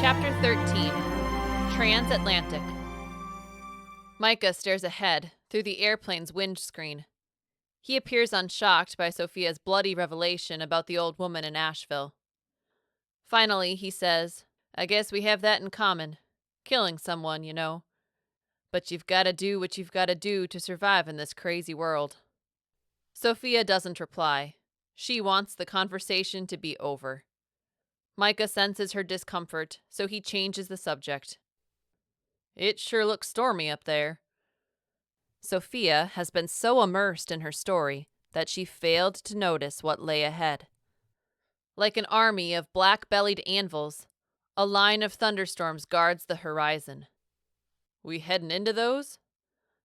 Chapter 13. Transatlantic. Micah stares ahead, through the airplane's windscreen. He appears unshocked by Sophia's bloody revelation about the old woman in Asheville. Finally, he says, "I guess we have that in common. Killing someone, you know. But you've gotta do what you've gotta do to survive in this crazy world." Sophia doesn't reply. She wants the conversation to be over. Micah senses her discomfort, so he changes the subject. "It sure looks stormy up there." Sophia has been so immersed in her story that she failed to notice what lay ahead. Like an army of black-bellied anvils, a line of thunderstorms guards the horizon. "We heading into those?"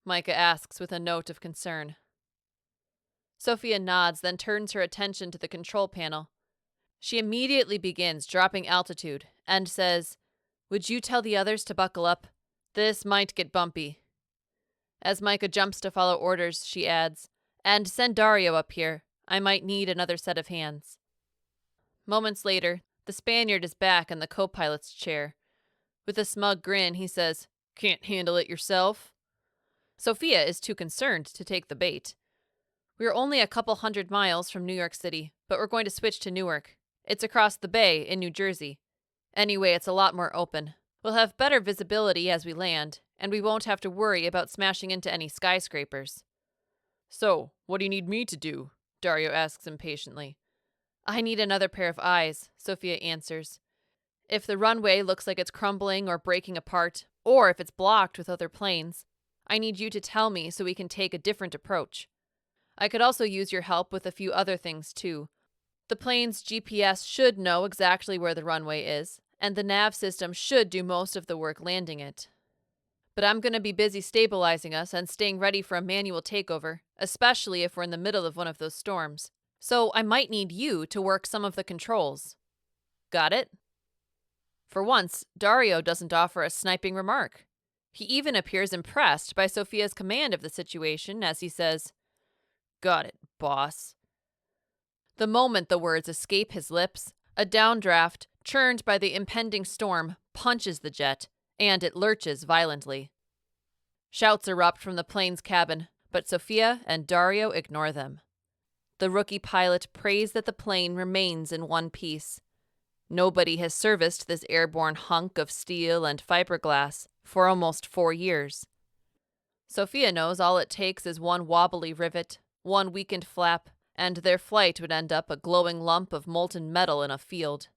Micah asks with a note of concern. Sophia nods, then turns her attention to the control panel. She immediately begins dropping altitude and says, "Would you tell the others to buckle up? This might get bumpy." As Micah jumps to follow orders, she adds, "And send Dario up here. I might need another set of hands." Moments later, the Spaniard is back in the co-pilot's chair. With a smug grin, he says, "Can't handle it yourself?" Sophia is too concerned to take the bait. "We're only a couple 100 miles from New York City, but we're going to switch to Newark. It's across the bay in New Jersey. Anyway, it's a lot more open. We'll have better visibility as we land, and we won't have to worry about smashing into any skyscrapers." "So, what do you need me to do?" Dario asks impatiently. "I need another pair of eyes," Sophia answers. "If the runway looks like it's crumbling or breaking apart, or if it's blocked with other planes, I need you to tell me so we can take a different approach. I could also use your help with a few other things, too. The plane's GPS should know exactly where the runway is, and the nav system should do most of the work landing it. But I'm going to be busy stabilizing us and staying ready for a manual takeover, especially if we're in the middle of one of those storms. So I might need you to work some of the controls. Got it?" For once, Dario doesn't offer a sniping remark. He even appears impressed by Sophia's command of the situation as he says, "Got it, boss." The moment the words escape his lips, a downdraft, churned by the impending storm, punches the jet, and it lurches violently. Shouts erupt from the plane's cabin, but Sophia and Dario ignore them. The rookie pilot prays that the plane remains in one piece. Nobody has serviced this airborne hunk of steel and fiberglass for almost 4 years. Sophia knows all it takes is one wobbly rivet, one weakened flap, and their flight would end up a glowing lump of molten metal in a field.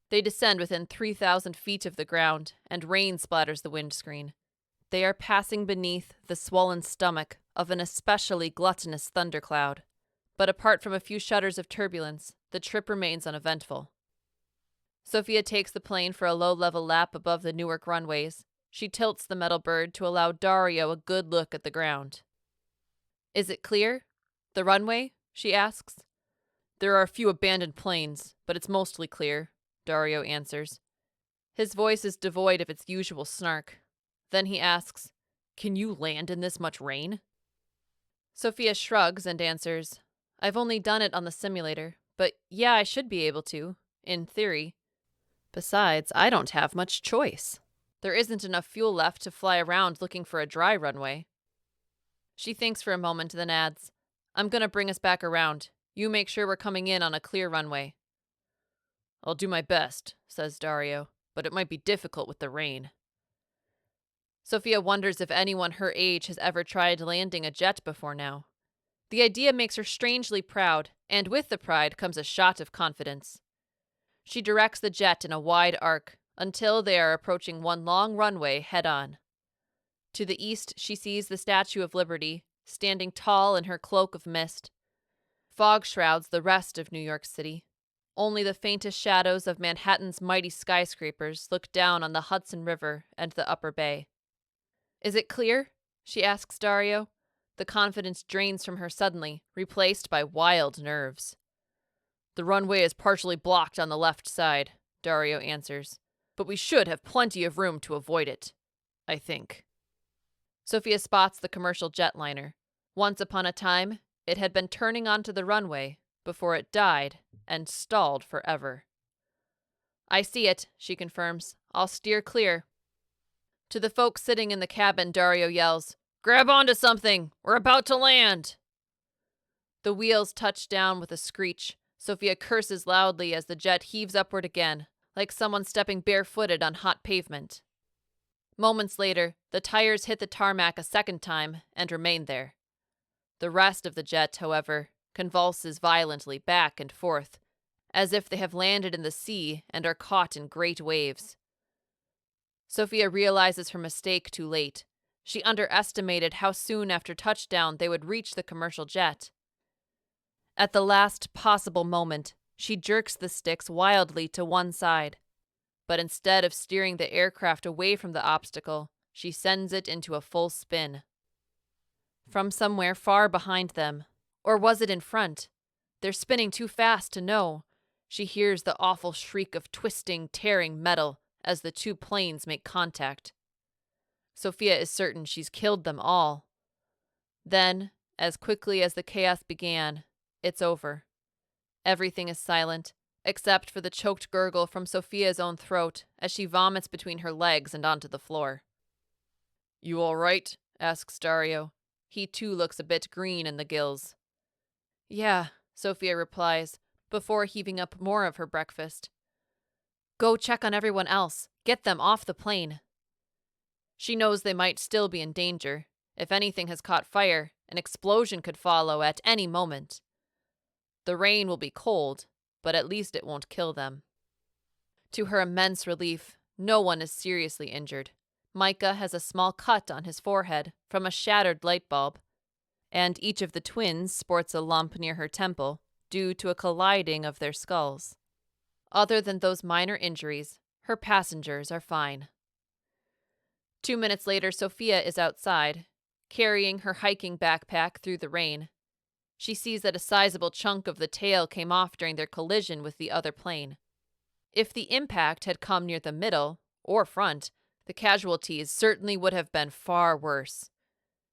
They descend within 3,000 feet of the ground, and rain splatters the windscreen. They are passing beneath the swollen stomach of an especially gluttonous thundercloud. But apart from a few shudders of turbulence, the trip remains uneventful. Sophia takes the plane for a low-level lap above the Newark runways. She tilts the metal bird to allow Dario a good look at the ground. "Is it clear? The runway?" she asks. "There are a few abandoned planes, but it's mostly clear," Dario answers. His voice is devoid of its usual snark. Then he asks, "Can you land in this much rain?" Sophia shrugs and answers, "I've only done it on the simulator, but yeah, I should be able to, in theory. Besides, I don't have much choice. There isn't enough fuel left to fly around looking for a dry runway." She thinks for a moment, then adds, "I'm gonna bring us back around. You make sure we're coming in on a clear runway." "I'll do my best," says Dario, "but it might be difficult with the rain." Sophia wonders if anyone her age has ever tried landing a jet before now. The idea makes her strangely proud, and with the pride comes a shot of confidence. She directs the jet in a wide arc until they are approaching one long runway head-on. To the east, she sees the Statue of Liberty, standing tall in her cloak of mist. Fog shrouds the rest of New York City. Only the faintest shadows of Manhattan's mighty skyscrapers look down on the Hudson River and the Upper Bay. "Is it clear?" she asks Dario. The confidence drains from her suddenly, replaced by wild nerves. "The runway is partially blocked on the left side," Dario answers, "but we should have plenty of room to avoid it, I think." Sophia spots the commercial jetliner. Once upon a time, it had been turning onto the runway before it died and stalled forever. I see it, she confirms. I'll steer clear. To the folks sitting in the cabin, Dario yells, "Grab onto something! We're about to land!" The wheels touch down with a screech. Sophia curses loudly as the jet heaves upward again, like someone stepping barefooted on hot pavement. Moments later, the tires hit the tarmac a second time and remain there. The rest of the jet, however, convulses violently back and forth, as if they have landed in the sea and are caught in great waves. Sophia realizes her mistake too late. She underestimated how soon after touchdown they would reach the commercial jet. At the last possible moment, she jerks the sticks wildly to one side. But instead of steering the aircraft away from the obstacle, she sends it into a full spin. From somewhere far behind them, or was it in front? They're spinning too fast to know. She hears the awful shriek of twisting, tearing metal as the two planes make contact. Sophia is certain she's killed them all. Then, as quickly as the chaos began, it's over. Everything is silent, except for the choked gurgle from Sophia's own throat as she vomits between her legs and onto the floor. "You all right?" asks Dario. He too looks a bit green in the gills. "Yeah," Sophia replies, before heaving up more of her breakfast. "Go check on everyone else. Get them off the plane." She knows they might still be in danger. If anything has caught fire, an explosion could follow at any moment. The rain will be cold, but at least it won't kill them. To her immense relief, no one is seriously injured. Micah has a small cut on his forehead from a shattered light bulb, and each of the twins sports a lump near her temple due to a colliding of their skulls. Other than those minor injuries, her passengers are fine. 2 minutes later, Sophia is outside, carrying her hiking backpack through the rain. She sees that a sizable chunk of the tail came off during their collision with the other plane. If the impact had come near the middle, or front, the casualties certainly would have been far worse.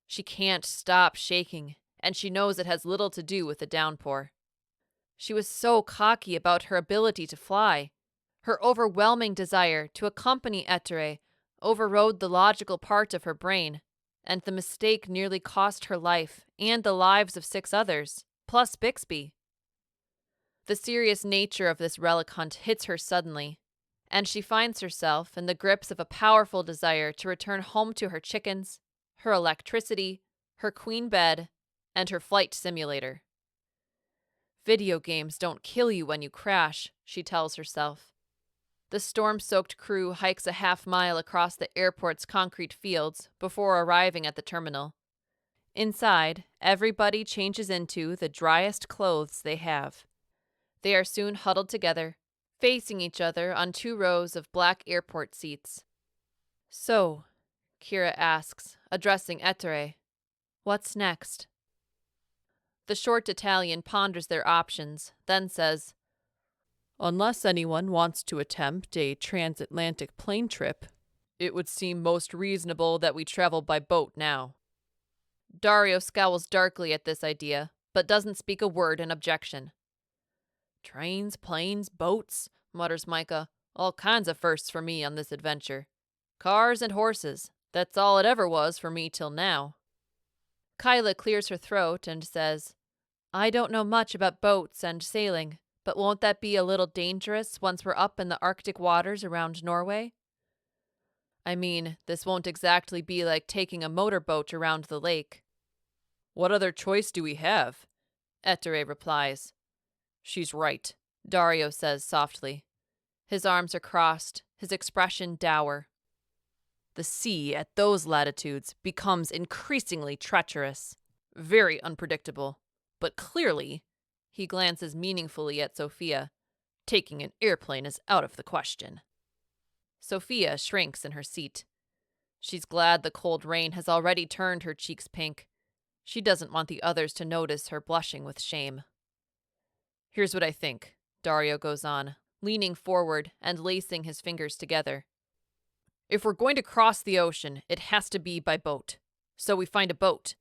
She can't stop shaking, and she knows it has little to do with the downpour. She was so cocky about her ability to fly. Her overwhelming desire to accompany Ettore overrode the logical part of her brain, and the mistake nearly cost her life and the lives of 6 others, plus Bixby. The serious nature of this relic hunt hits her suddenly, and she finds herself in the grips of a powerful desire to return home to her chickens, her electricity, her queen bed, and her flight simulator. Video games don't kill you when you crash, she tells herself. The storm-soaked crew hikes a half-mile across the airport's concrete fields before arriving at the terminal. Inside, everybody changes into the driest clothes they have. They are soon huddled together, facing each other on 2 rows of black airport seats. "So," Kira asks, addressing Ettore, "what's next?" The short Italian ponders their options, then says, "Unless anyone wants to attempt a transatlantic plane trip, it would seem most reasonable that we travel by boat now." Dario scowls darkly at this idea, but doesn't speak a word in objection. "Trains, planes, boats," mutters Micah. "All kinds of firsts for me on this adventure. Cars and horses. That's all it ever was for me till now." Kyla clears her throat and says, "I don't know much about boats and sailing, but won't that be a little dangerous once we're up in the Arctic waters around Norway?" "I mean, this won't exactly be like taking a motorboat around the lake." "What other choice do we have?" Ettore replies. "She's right," Dario says softly. His arms are crossed, his expression dour. "The sea at those latitudes becomes increasingly treacherous, very unpredictable, but clearly," he glances meaningfully at Sophia, "taking an airplane is out of the question." Sophia shrinks in her seat. She's glad the cold rain has already turned her cheeks pink. She doesn't want the others to notice her blushing with shame. "Here's what I think," Dario goes on, leaning forward and lacing his fingers together. "If we're going to cross the ocean, it has to be by boat. So we find a boat.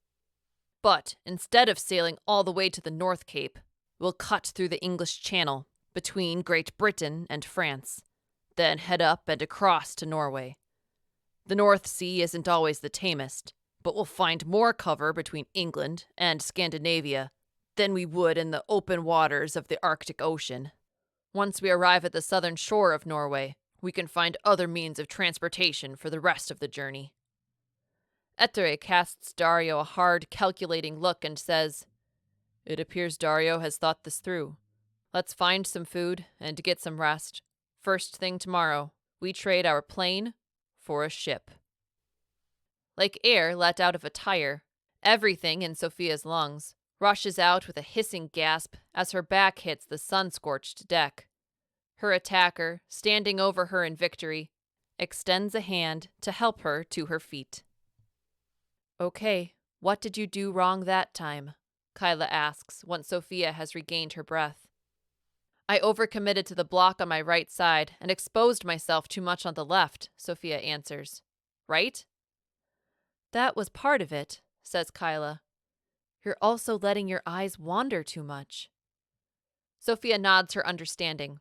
But instead of sailing all the way to the North Cape, we'll cut through the English Channel, between Great Britain and France. then head up and across to Norway. The North Sea isn't always the tamest, but we'll find more cover between England and Scandinavia than we would in the open waters of the Arctic Ocean. Once we arrive at the southern shore of Norway, we can find other means of transportation for the rest of the journey. Ettere casts Dario a hard, calculating look and says, "It appears Dario has thought this through. Let's find some food and get some rest. First thing tomorrow, we trade our plane for a ship." Like air let out of a tire, everything in Sophia's lungs rushes out with a hissing gasp as her back hits the sun-scorched deck. Her attacker, standing over her in victory, extends a hand to help her to her feet. "Okay, what did you do wrong that time?" Kyla asks once Sophia has regained her breath. "I overcommitted to the block on my right side and exposed myself too much on the left," Sophia answers. "Right?" "That was part of it," says Kyla. "You're also letting your eyes wander too much." Sophia nods her understanding.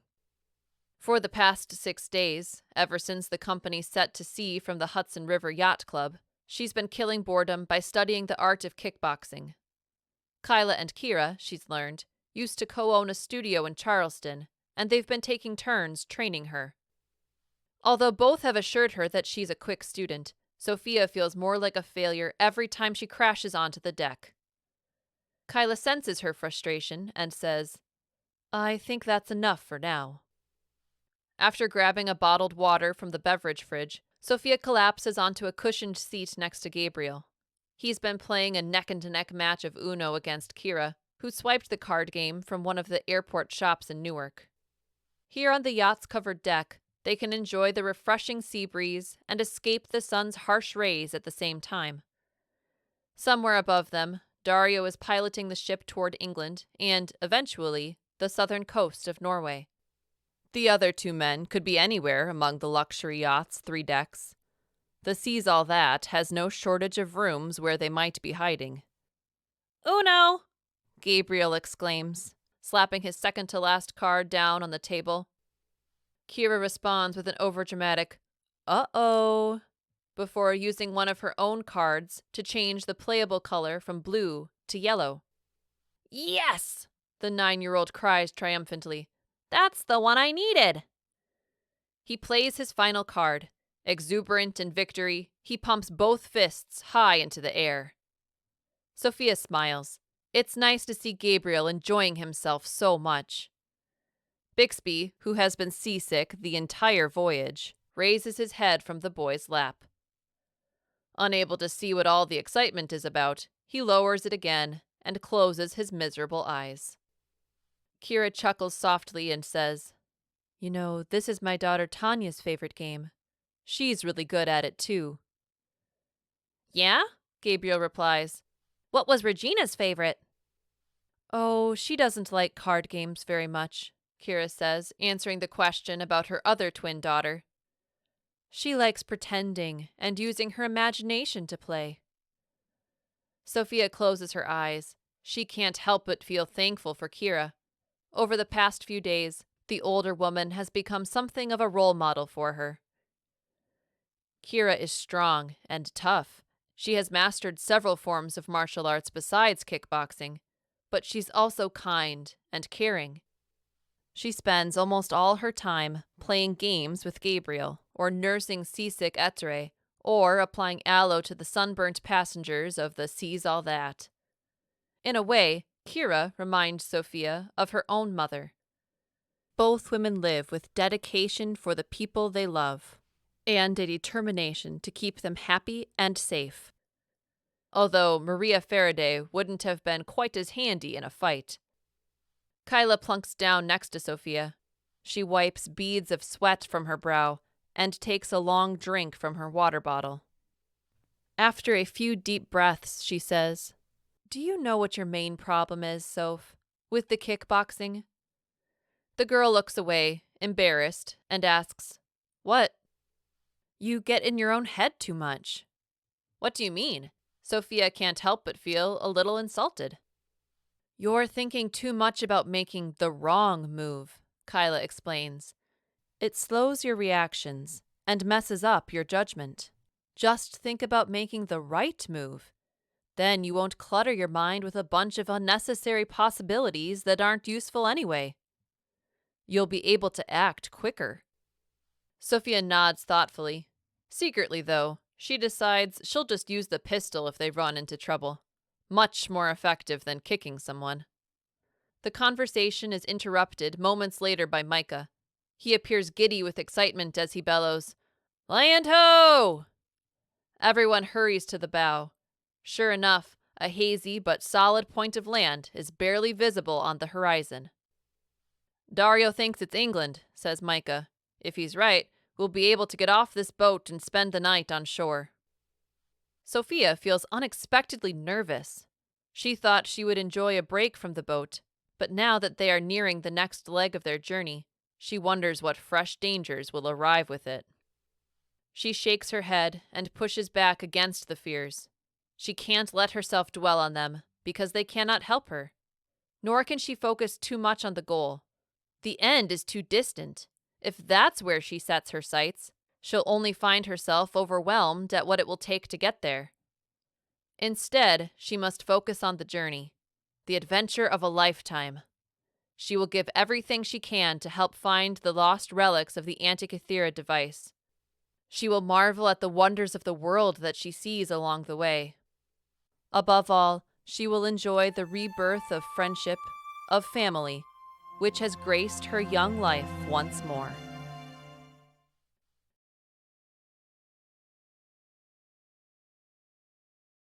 For the past 6 days, ever since the company set to sea from the Hudson River Yacht Club, she's been killing boredom by studying the art of kickboxing. Kyla and Kira, she's learned, used to co-own a studio in Charleston, and they've been taking turns training her. Although both have assured her that she's a quick student, Sophia feels more like a failure every time she crashes onto the deck. Kyla senses her frustration and says, "I think that's enough for now." After grabbing a bottled water from the beverage fridge, Sophia collapses onto a cushioned seat next to Gabriel. He's been playing a neck-and-neck match of Uno against Kira, who swiped the card game from one of the airport shops in Newark. Here on the yacht's covered deck, they can enjoy the refreshing sea breeze and escape the sun's harsh rays at the same time. Somewhere above them, Dario is piloting the ship toward England and, eventually, the southern coast of Norway. The other 2 men could be anywhere among the luxury yacht's 3 decks. The Seas All That has no shortage of rooms where they might be hiding. "Uno!" Gabriel exclaims, slapping his second-to-last card down on the table. Kira responds with an overdramatic, "Uh-oh," before using one of her own cards to change the playable color from blue to yellow. "Yes!" the 9-year-old cries triumphantly. "That's the one I needed!" He plays his final card. Exuberant in victory, he pumps both fists high into the air. Sophia smiles. It's nice to see Gabriel enjoying himself so much. Bixby, who has been seasick the entire voyage, raises his head from the boy's lap. Unable to see what all the excitement is about, he lowers it again and closes his miserable eyes. Kira chuckles softly and says, "You know, this is my daughter Tanya's favorite game. She's really good at it, too." "Yeah?" Gabriel replies. "What was Regina's favorite?" "Oh, she doesn't like card games very much," Kira says, answering the question about her other twin daughter. "She likes pretending and using her imagination to play." Sophia closes her eyes. She can't help but feel thankful for Kira. Over the past few days, the older woman has become something of a role model for her. Kira is strong and tough. She has mastered several forms of martial arts besides kickboxing, but she's also kind and caring. She spends almost all her time playing games with Gabriel, or nursing seasick Ettere, or applying aloe to the sunburnt passengers of the Seas All That. In a way, Kira reminds Sophia of her own mother. Both women live with dedication for the people they love, and a determination to keep them happy and safe. Although Maria Faraday wouldn't have been quite as handy in a fight. Kyla plunks down next to Sophia. She wipes beads of sweat from her brow and takes a long drink from her water bottle. After a few deep breaths, she says, "Do you know what your main problem is, Soph, with the kickboxing?" The girl looks away, embarrassed, and asks, "What?" "You get in your own head too much." "What do you mean?" Sophia can't help but feel a little insulted. "You're thinking too much about making the wrong move," Kyla explains. It slows your reactions and messes up your judgment. Just think about making the right move. Then you won't clutter your mind with a bunch of unnecessary possibilities that aren't useful anyway. You'll be able to act quicker. Sophia nods thoughtfully. Secretly, though, she decides she'll just use the pistol if they run into trouble. Much more effective than kicking someone. The conversation is interrupted moments later by Micah. He appears giddy with excitement as he bellows, "Land ho!" Everyone hurries to the bow. Sure enough, a hazy but solid point of land is barely visible on the horizon. "Dario thinks it's England," says Micah. "If he's right, we'll be able to get off this boat and spend the night on shore." Sophia feels unexpectedly nervous. She thought she would enjoy a break from the boat, but now that they are nearing the next leg of their journey, she wonders what fresh dangers will arrive with it. She shakes her head and pushes back against the fears. She can't let herself dwell on them, because they cannot help her. Nor can she focus too much on the goal. The end is too distant. If that's where she sets her sights, she'll only find herself overwhelmed at what it will take to get there. Instead, she must focus on the journey, the adventure of a lifetime. She will give everything she can to help find the lost relics of the Antikythera device. She will marvel at the wonders of the world that she sees along the way. Above all, she will enjoy the rebirth of friendship, of family, which has graced her young life once more.